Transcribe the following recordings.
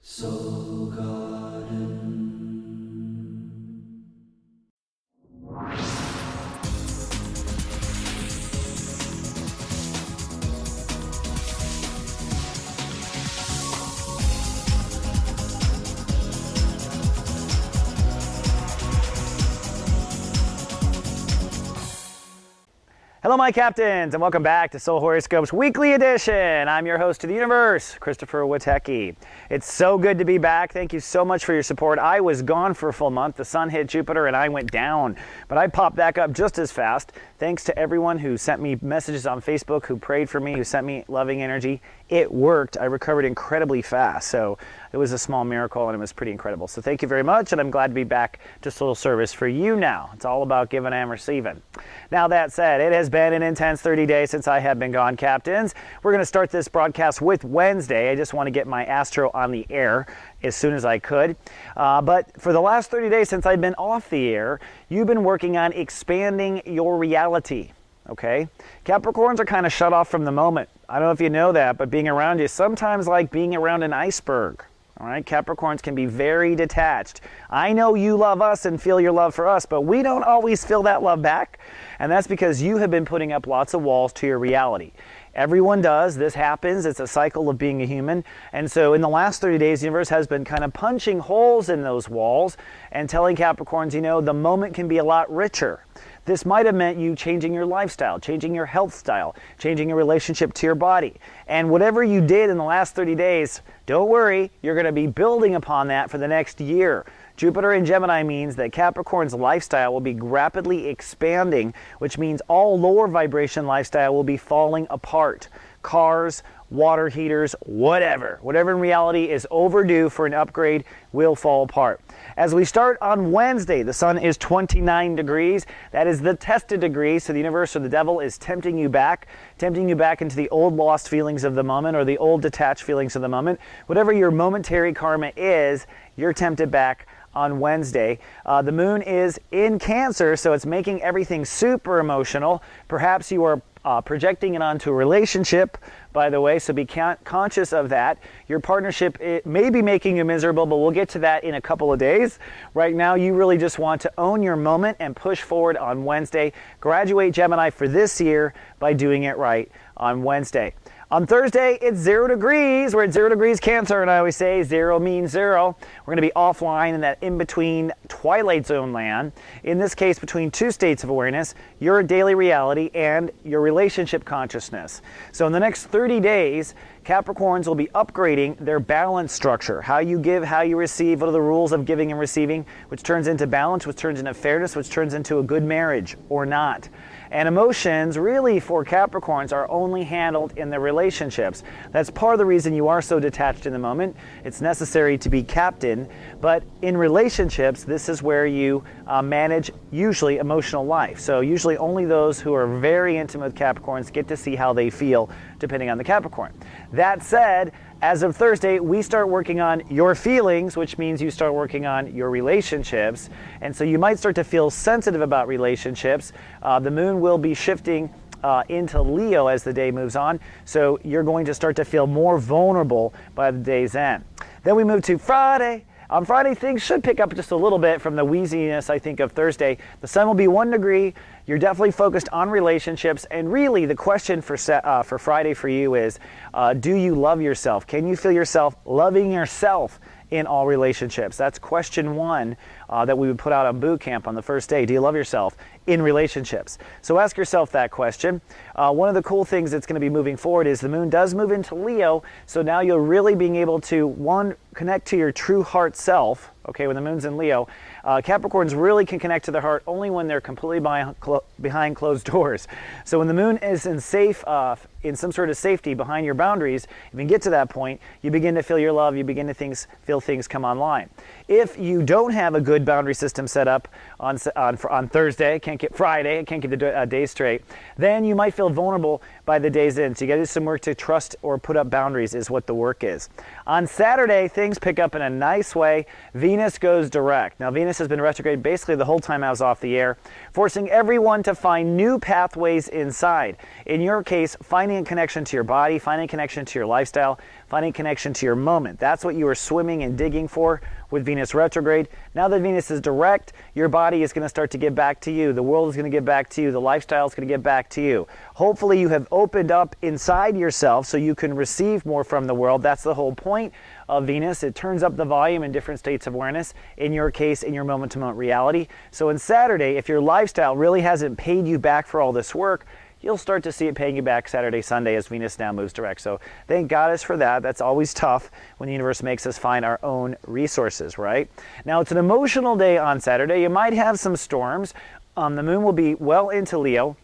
Soul Garden. Hello, my captains, and welcome back to Soul Horoscopes Weekly Edition. I'm your host of the universe, Christopher Witecki. It's so good to be back. Thank you so much for your support. I was gone for a full month. The sun hit Jupiter and I went down, but I popped back up just as fast. Thanks to everyone who sent me messages on Facebook, who prayed for me, who sent me loving energy. It worked. I recovered incredibly fast. So it was a small miracle and it was pretty incredible. So thank you very much, and I'm glad to be back to soul service for you now. It's all about giving and receiving. Now, that said, it has been an intense 30 days since I have been gone, captains. We're going to start this broadcast with Wednesday. I just want to get my astro on the air as soon as I could. But for the last 30 days since I've been off the air, you've been working on expanding your reality. Okay? Capricorns are kind of shut off from the moment. I don't know if you know that, but being around you is sometimes like being around an iceberg. All right, Capricorns can be very detached. I know you love us and feel your love for us, but we don't always feel that love back. And that's because you have been putting up lots of walls to your reality. Everyone does. This happens. It's a cycle of being a human. And so in the last 30 days, the universe has been kind of punching holes in those walls and telling Capricorns, you know, the moment can be a lot richer. This might have meant you changing your lifestyle, changing your health style, changing your relationship to your body. And whatever you did in the last 30 days, don't worry, you're going to be building upon that for the next year. Jupiter in Gemini means that Capricorn's lifestyle will be rapidly expanding, which means all lower vibration lifestyle will be falling apart. Cars, water heaters, whatever in reality is overdue for an upgrade will fall apart. As we start on Wednesday, the sun is 29 degrees. That is the tested degree, so the universe or the devil is tempting you back into the old lost feelings of the moment or the old detached feelings of the moment. Whatever your momentary karma is, you're tempted back on Wednesday. The moon is in Cancer, so it's making everything super emotional. Perhaps you are projecting it onto a relationship, by the way, so be conscious of that. Your partnership, it may be making you miserable, but we'll get to that in a couple of days. Right now, you really just want to own your moment and push forward on Wednesday. Graduate Gemini for this year by doing it right on Wednesday. On Thursday, it's 0 degrees. We're at 0 degrees Cancer, and I always say 0 means 0. We're going to be offline in that in-between twilight zone land. In this case, between two states of awareness, your daily reality and your relationship consciousness. So in the next 30 days, Capricorns will be upgrading their balance structure. How you give, how you receive, what are the rules of giving and receiving, which turns into balance, which turns into fairness, which turns into a good marriage or not. And emotions, really, for Capricorns are only handled in their relationships. That's part of the reason you are so detached in the moment. It's necessary to be captain, but in relationships, this is where you manage, usually, emotional life. So usually only those who are very intimate with Capricorns get to see how they feel, depending on the Capricorn. That said, as of Thursday, we start working on your feelings, which means you start working on your relationships. And so you might start to feel sensitive about relationships. The moon will be shifting into Leo as the day moves on. So you're going to start to feel more vulnerable by the day's end. Then we move to Friday. On Friday, things should pick up just a little bit from the wheeziness, I think, of Thursday. The sun will be 1 degree. You're definitely focused on relationships. And really, the question for Friday for you is, do you love yourself? Can you feel yourself loving yourself in all relationships? That's question 1 that we would put out on boot camp on the first day. Do you love yourself in relationships? So ask yourself that question. One of the cool things that's going to be moving forward is the moon does move into Leo. So now you're really being able to, one, connect to your true heart self. Okay, when the moon's in Leo, Capricorns really can connect to their heart only when they're completely behind closed doors. So when the moon is in in some sort of safety behind your boundaries, if you can get to that point, you begin to feel your love, you begin to feel things come online. If you don't have a good boundary system set up on Thursday, can't get Friday, can't get the day straight, then you might feel vulnerable by the day's end. So you got to do some work to trust or put up boundaries is what the work is. On Saturday, things pick up in a nice way. Venus goes direct. Now, Venus has been retrograde basically the whole time I was off the air, forcing everyone to find new pathways inside. In your case, finding a connection to your body, finding a connection to your lifestyle, finding a connection to your moment. That's what you were swimming and digging for with Venus retrograde. Now that Venus is direct, your body is going to start to give back to you. The world is going to give back to you. The lifestyle is going to give back to you. Hopefully you have opened up inside yourself so you can receive more from the world. That's the whole point of Venus. It turns up the volume in different states of awareness, in your case, in your moment-to-moment reality. So on Saturday, if your lifestyle really hasn't paid you back for all this work, you'll start to see it paying you back Saturday, Sunday as Venus now moves direct. So thank Goddess for that. That's always tough when the universe makes us find our own resources, right? Now, it's an emotional day on Saturday. You might have some storms. The moon will be well into Leo.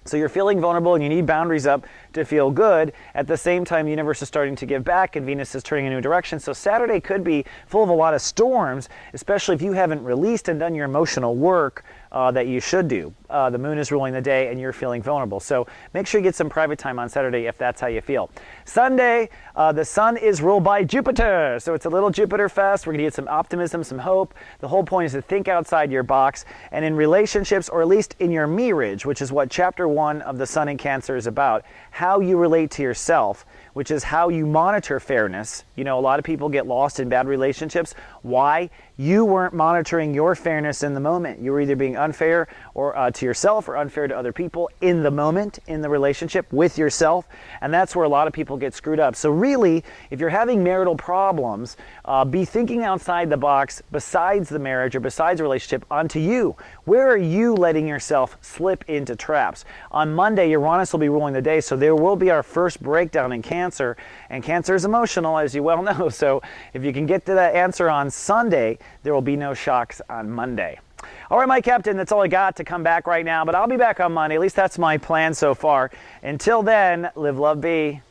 So you're feeling vulnerable and you need boundaries up to feel good. At the same time, the universe is starting to give back and Venus is turning in a new direction. So Saturday could be full of a lot of storms, especially if you haven't released and done your emotional work that you should do. The moon is ruling the day and you're feeling vulnerable. So make sure you get some private time on Saturday if that's how you feel. Sunday, the sun is ruled by Jupiter. So it's a little Jupiter fest. We're going to get some optimism, some hope. The whole point is to think outside your box. And in relationships, or at least in your marriage, which is what chapter 1 of the Sun in Cancer is about, how you relate to yourself, which is how you monitor fairness. You know, a lot of people get lost in bad relationships. Why? You weren't monitoring your fairness in the moment. You were either being unfair or to yourself or unfair to other people in the moment, in the relationship with yourself. And that's where a lot of people get screwed up. So really, if you're having marital problems, be thinking outside the box besides the marriage or besides the relationship onto you. Where are you letting yourself slip into traps? On Monday, Uranus will be ruling the day, so there will be our first breakdown in Cancer. And Cancer is emotional, as you well know. So if you can get to that answer on Sunday, there will be no shocks on Monday. All right, my captain, that's all I got to come back right now, but I'll be back on Monday. At least that's my plan so far. Until then, live, love, be.